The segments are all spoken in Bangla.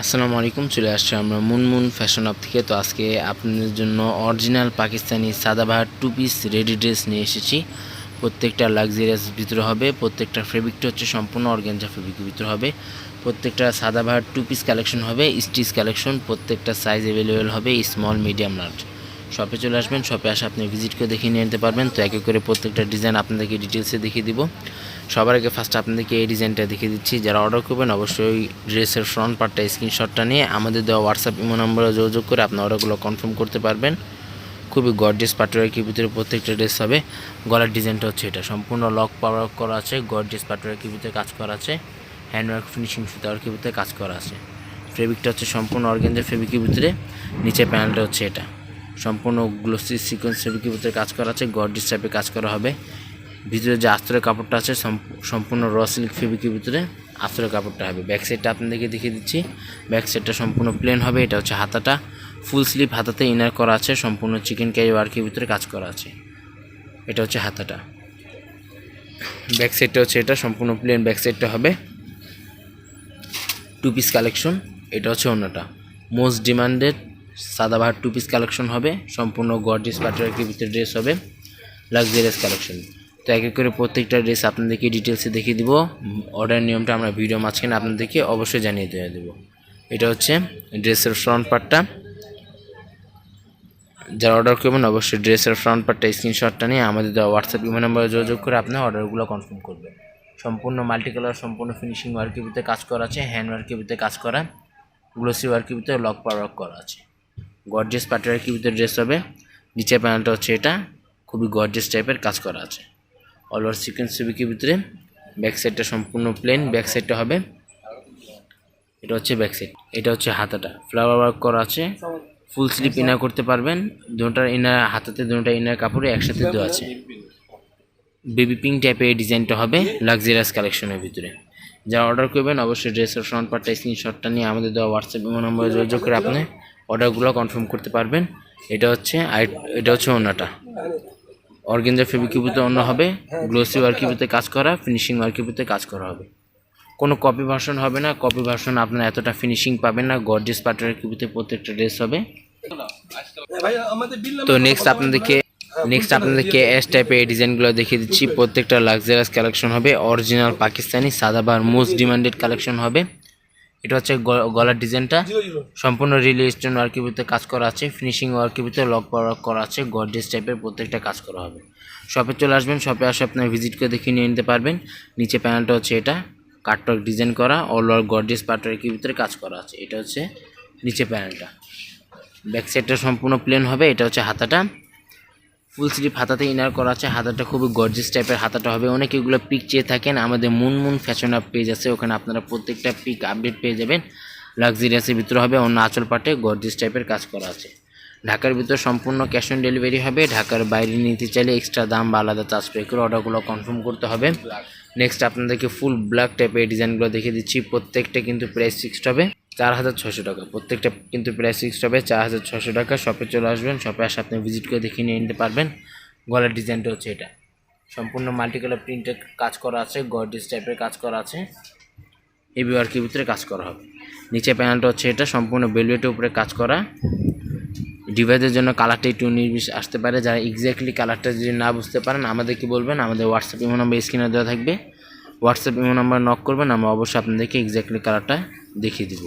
আসসালামু আলাইকুম। চলে আসছে আমরা মুনমুন ফ্যাশন আপ থেকে। তো আজকে আপনাদের জন্য original Pakistani Sadabahar two piece ready dress নিয়ে এসেছি। প্রত্যেকটা লাক্সারিয়াস ভিতরে হবে, প্রত্যেকটা ফেব্রিকটা হচ্ছে সম্পূর্ণ অর্গানজা ফেব্রিকের ভিতরে হবে। প্রত্যেকটা সাদাবাহার টু পিস কালেকশন হবে, স্টিচ কালেকশন। প্রত্যেকটা সাইজ অ্যাভেলেবেল হবে, স্মল, মিডিয়াম, লার্জ। শপে চলে আসবেন, শপে আসে আপনি ভিজিট করে দেখে নিয়ে নিতে পারবেন। তো একে করে প্রত্যেকটা ডিজাইন আপনাদেরকে ডিটেলসে দেখিয়ে দিব। সবার আগে ফার্স্ট আপনাদেরকে এই ডিজাইনটা দেখিয়ে দিচ্ছি। যারা অর্ডার করবেন অবশ্যই ড্রেসের ফ্রন্ট পার্টটা স্ক্রিনশটটা নিয়ে আমাদের দেওয়া হোয়াটসঅ্যাপ ইমো নম্বরে যোগাযোগ করে আপনার অর্ডারগুলো কনফার্ম করতে পারবেন। খুবই গর্জিয়াস পাটওয়ার্কের ভিতরে প্রত্যেকটা ড্রেস হবে। গলার ডিজাইনটা হচ্ছে এটা, সম্পূর্ণ লক পাওয়ার করা আছে, গর্জিয়াস পাটওয়ার্কের ভিতরে কাজ করা আছে, হ্যান্ডওয়ার্ক ফিনিশিং সুতাওয়ার্কের ভিতরে কাজ করা আছে। ফেব্রিকটা হচ্ছে সম্পূর্ণ অর্গানজা ফেব্রিকের ভিতরে। নিচে প্যানেলটা হচ্ছে এটা, সম্পূর্ণ গ্লোসি সিকোয়েন্স ফেব্রিকের ভিতরে কাজ করা আছে, গর্জিয়াস টাইপের কাজ করা হবে। ভিতরে যে আস্তরের কাপড়টা আছে সম্পূর্ণ র সিল্ক ফেব্রিকের ভিতরে আস্তরের কাপড়টা হবে। ব্যাক সাইডটা আপনাদেরকে দেখিয়ে দিচ্ছি। ব্যাক সাইডটা সম্পূর্ণ প্লেন হবে। এটা হচ্ছে হাতাটা, ফুল স্লিভ হাতাতে ইনার করা আছে, সম্পূর্ণ চিকেন ক্যারি ওয়ার্কের ভিতরে কাজ করা আছে। এটা হচ্ছে হাতাটা। ব্যাক সাইডটা হচ্ছে এটা, সম্পূর্ণ প্লেন ব্যাক সাইডটা হবে। Two piece collection. এটা হচ্ছে অন্যটা most demanded Sadabahar two piece collection হবে, সম্পূর্ণ গর্জিয়াস পাটওয়ার্কের ভিতরে ড্রেস হবে, লাক্সারিয়াস কালেকশন। তো এক এক করে প্রত্যেকটা ড্রেস আপনাদেরকে ডিটেলসে দেখিয়ে দিব। অর্ডার নিয়মটা আমরা ভিডিও মাঝখানে আপনাদেরকে অবশ্যই জানিয়ে দেবো। এটা হচ্ছে ড্রেসের ফ্রন্ট পার্টটা। যারা অর্ডার করবেন অবশ্যই ড্রেসের ফ্রন্ট পার্টটা স্ক্রিনশটটা নিয়ে আমাদের দেওয়া হোয়াটসঅ্যাপ ইমো নাম্বারে যোগাযোগ করে আপনার অর্ডারগুলো কনফার্ম করবেন। সম্পূর্ণ মাল্টি কালার, সম্পূর্ণ ফিনিশিং ওয়ার্কের ভিতরে কাজ করা আছে, হ্যান্ড ওয়ার্কের ভিতরে কাজ করা, গ্লোসি ওয়ার্কের ভিতরে লক পাওয়ার ওয়ার্ক করা আছে। গর্জিয়াস পাটওয়ার্কের ভিতরে ড্রেস হবে। নিচের প্যানেলটা হচ্ছে এটা, খুবই গর্জিয়াস টাইপের কাজ করা আছে, অল ওভার সিকোয়েন্স ফেব্রিকের ভিতরে। ব্যাক সাইডটা সম্পূর্ণ প্লেন ব্যাক সাইডটা হবে। এটা হচ্ছে ব্যাক সাইড। এটা হচ্ছে হাতাটা, ফ্লাওয়ার ওয়ার্ক করা আছে, ফুল স্লিপ ইনার করতে পারবেন। দুটোটার ইনার হাতাতে, দুটোটা ইনার কাপড়ে একসাথে দেওয়া আছে। বেবি পিঙ্ক টাইপের এই ডিজাইনটা হবে লাক্সারিয়াস কালেকশনের ভিতরে। যারা অর্ডার করবেন অবশ্যই ড্রেসের ফ্রন্ট পার্টটা স্ক্রিনশটটা নিয়ে আমাদের দেওয়া হোয়াটসঅ্যাপ নম্বরে যোগাযোগ করে আপনি অর্ডারগুলো কনফার্ম করতে পারবেন। এটা হচ্ছে ওড়নাটা, অর্গানজা ফেব্রিকের ভিতরে অন্য হবে, গ্লোসি ওয়ার্কের ভিতরে কাজ করা, ফিনিশিং ওয়ার্কের ভিতরে কাজ করা হবে। কোনো কপি ভার্সন হবে না, কপি ভার্সন আপনার এতটা ফিনিশিং পাবেন না। গর্জিয়াস পাটওয়ার্কের ভিতরে প্রত্যেকটা ড্রেস হবে। তো নেক্সট আপনাদেরকে এস টাইপের এই ডিজাইনগুলো দেখিয়ে দিচ্ছি। প্রত্যেকটা লাক্সারিয়াস কালেকশন হবে, original Pakistani Sadabahar most demanded collection হবে। এটা হচ্ছে গলার ডিজাইনটা, সম্পূর্ণ রিলে স্টোন ওয়ার্কের ভিতরে কাজ করা আছে, ফিনিশিং ওয়ার্কের ভিতরে লক ওয়ার্ক করা আছে, গর্জিয়াস টাইপের প্রত্যেকটা কাজ করা হবে। শপে চলে আসবেন, শপে আসে আপনার ভিজিট করে দেখে নিয়ে নিতে পারবেন। নিচে প্যানেলটা হচ্ছে এটা, কাটওয়ার্ক ডিজাইন করা, অল ওভার গর্জিয়াস পাটওয়ার্কের ভিতরে কাজ করা আছে। এটা হচ্ছে নিচে প্যানেলটা। ব্যাক সাইডটা সম্পূর্ণ প্লেন হবে। এটা হচ্ছে হাতাটা, ফুল স্লিভ হাতাতে ইনার করা আছে। হাতাটা খুবই গর্জিয়াস টাইপের হাতাটা হবে। অনেকে এগুলো পিক চেয়ে থাকেন, আমাদের মুনমুন ফ্যাশন আপ পেজ আছে, ওখানে আপনারা প্রত্যেকটা পিক আপডেট পেয়ে যাবেন। লাক্সারিয়াসের ভিতরে হবে, অন্য আঁচল পাটে গর্জিয়াস টাইপের কাজ করা আছে। ঢাকার ভিতরে সম্পূর্ণ ক্যাশ অন ডেলিভারি হবে। ঢাকার বাইরে নিতে চাইলে এক্সট্রা দাম বা আলাদা চার্জ পে করে অর্ডারগুলো কনফার্ম করতে হবে। নেক্সট আপনাদেরকে ফুল ব্ল্যাক টাইপের ডিজাইনগুলো দেখিয়ে দিচ্ছি। প্রত্যেকটা কিন্তু প্রাইস ফিক্সড হবে 4600 টাকা। প্রত্যেকটা কিন্তু প্রাইস ফিক্সড হবে 4600 টাকা। শপে চলে আসবেন, শপে আসে আপনি ভিজিট করে দেখে নিয়ে নিতে পারবেন। গলার ডিজাইনটা হচ্ছে এটা, সম্পূর্ণ মাল্টি কালার প্রিন্টের কাজ করা আছে, গর্জিয়াস টাইপের কাজ করা আছে, হেভি ওয়ার্কের ভিতরে কাজ করা হবে। নিচে প্যানেলটা হচ্ছে এটা, সম্পূর্ণ বেলভেটের উপরে কাজ করা। ডিভাইসের জন্য কালারটা একটু নির্বিশ আসতে পারে। যারা এক্স্যাক্টলি কালারটা যদি না বুঝতে পারেন আমাদেরকে বলবেন, আমাদের হোয়াটসঅ্যাপ ইমো নাম্বার স্ক্রিনে দেওয়া থাকবে। হোয়াটসঅ্যাপ ইমো নাম্বার নক করবেন, আমরা অবশ্যই আপনাদেরকে এক্স্যাক্টলি কালারটা দেখিয়ে দিব।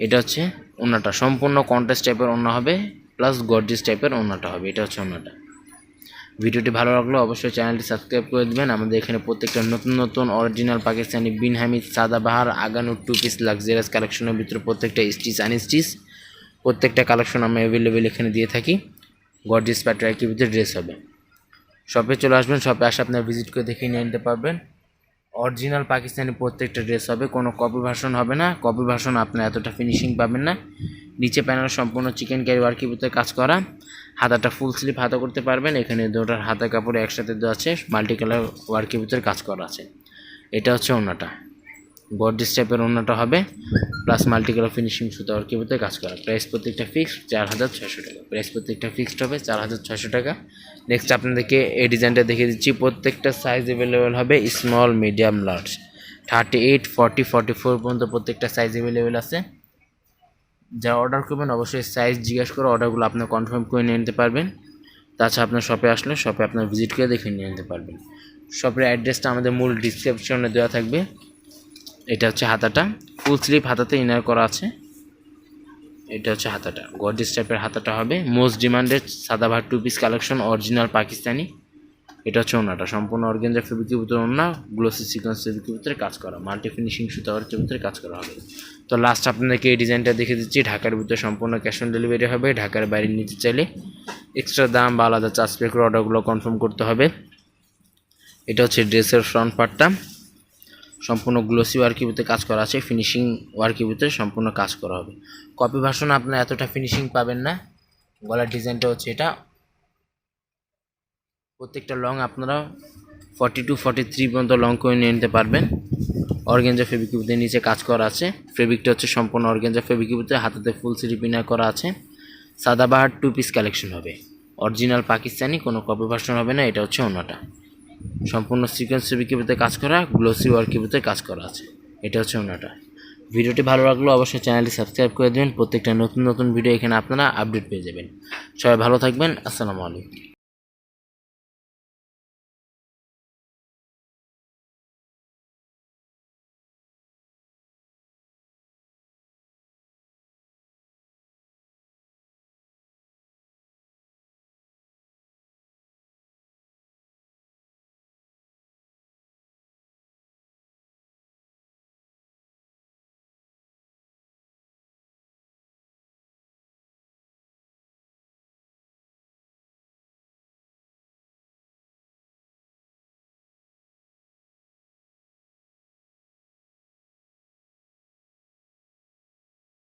এটা হচ্ছে ওড়নাটা, সম্পূর্ণ কন্ট্রাস্ট টাইপের ওড়না হবে, প্লাস গর্জিয়াস টাইপের ওড়নাটা হবে। এটা হচ্ছে ওড়নাটা। ভিডিওটি ভালো লাগলে অবশ্যই চ্যানেলটি সাবস্ক্রাইব করে দেবেন। আমাদের এখানে প্রত্যেকটা নতুন নতুন অরিজিনাল পাকিস্তানি বিন Hamid Sadabahar Aganoor two piece luxurious কালেকশনের ভিতরে প্রত্যেকটা স্টিচ আনস্টিচ প্রত্যেকটা কালেকশন আমরা অ্যাভেলেবেল এখানে দিয়ে থাকি। গর্জিয়াস প্যাটওয়ার্কের ভিতরে ড্রেস হবে। শপে চলে আসবেন, শপে আসে আপনার ভিজিট করে দেখে নিয়ে নিতে পারবেন। অরিজিনাল পাকিস্তানি প্রত্যেকটা ড্রেস হবে, কোনো কপি ভার্সন হবে না। কপি ভার্সন আপনার এতটা ফিনিশিং পাবেন না। নিচে প্যানেল সম্পূর্ণ চিকেন ক্যারি ওয়ার্কের ভিতরে কাজ করা। হাতাটা ফুল স্লিভ হাতা করতে পারবেন। এখানে দুটার হাতা কাপড়ে একসাথে দেওয়া আছে, মাল্টি কালার ওয়ার্কের ভিতরে কাজ করা আছে। এটা হচ্ছে ওড়নাটা, গর্জিয়াস টাইপের ওড়নাটা হবে, প্লাস মাল্টি কালার ফিনিশিং সুতা ওয়ার্কের ভিতরে কাজ করা। প্রাইস প্রত্যেকটা ফিক্সড 4600 টাকা। প্রাইস প্রত্যেকটা ফিক্সড হবে 4600 টাকা। নেক্সট আপনাদেরকে এই ডিজাইনটা দেখিয়ে দিচ্ছি। প্রত্যেকটা সাইজ অ্যাভেলেবেল হবে, স্মল, মিডিয়াম, লার্জ। 38, 40, 44 পর্যন্ত প্রত্যেকটা সাইজ অ্যাভেলেবেল আছে। যারা অর্ডার করবেন অবশ্যই সাইজ জিজ্ঞেস করে অর্ডারগুলো আপনার কনফার্ম করে নিয়ে নিতে পারবেন। তাছাড়া আপনার শপে আসলে শপে আপনার ভিজিট করে দেখে নিয়ে নিতে পারবেন। শপের অ্যাড্রেসটা আমাদের মূল ডিসক্রিপশনে দেওয়া থাকবে। এটা হচ্ছে হাতাটা, ফুল স্লিভ হাতাতে ইনার করা আছে। এটা হচ্ছে হাতাটা, গর্জিয়াস টাইপের হাতাটা হবে। Most demanded Sadabahar 2 piece collection, original Pakistani. এটা হচ্ছে ওনাটা, সম্পূর্ণ অর্গানজা ফেব্রিকের ভিতরে ওনা, গ্লোসি সিকোয়েন্স ফেব্রিকের ভিতরে কাজ করা, মাল্টি ফিনিশিং সুতা ওয়ার্কের ভিতরে কাজ করা হবে। তো লাস্ট আপনাদেরকে এই ডিজাইনটা দেখে দিচ্ছি। ঢাকার ভিতরে সম্পূর্ণ ক্যাশ অন ডেলিভারি হবে। ঢাকার বাইরে নিতে চাইলে এক্সট্রা দাম বা আলাদা চার্জ পে করে অর্ডারগুলো কনফার্ম করতে হবে। এটা হচ্ছে ড্রেসের ফ্রন্ট পার্টটা, সম্পূর্ণ গ্লোসি ওয়ার্কের ভিতরে কাজ করা আছে, ফিনিশিং ওয়ার্কের ভিতরে সম্পূর্ণ কাজ করা হবে। কপি ভার্সনে আপনারা এতটা ফিনিশিং পাবেন না। গলার ডিজাইনটা হচ্ছে এটা, প্রত্যেকটা লং আপনারা 40 to 43 পর্যন্ত লং করে নিয়ে নিতে পারবেন। অর্গানজা ফেব্রিকের ভিতরে নিচে কাজ করা আছে। ফেব্রিকটা হচ্ছে সম্পূর্ণ অর্গানজা ফেব্রিকের ভিতরে, হাতাতে ফুল স্লিভ ইনার করা আছে। সাদাবাহার 2 পিস কালেকশন হবে, অরিজিনাল পাকিস্তানি, কোনো কপি ভার্সন হবে না। এটা হচ্ছে ওনাটা, সম্পূর্ণ সিকোয়েন্স ফেব্রিকের ভিতরে কাজ করা, গ্লোসি ওয়ার্কের ভিতরে কাজ করা আছে। এটা হচ্ছে ওনাটা। ভিডিওটি ভালো লাগলো অবশ্যই চ্যানেলটি সাবস্ক্রাইব করে দেবেন। প্রত্যেকটা নতুন নতুন ভিডিও এখানে আপনারা আপডেট পেয়ে যাবেন। সবাই ভালো থাকবেন। আসসালামু আলাইকুম।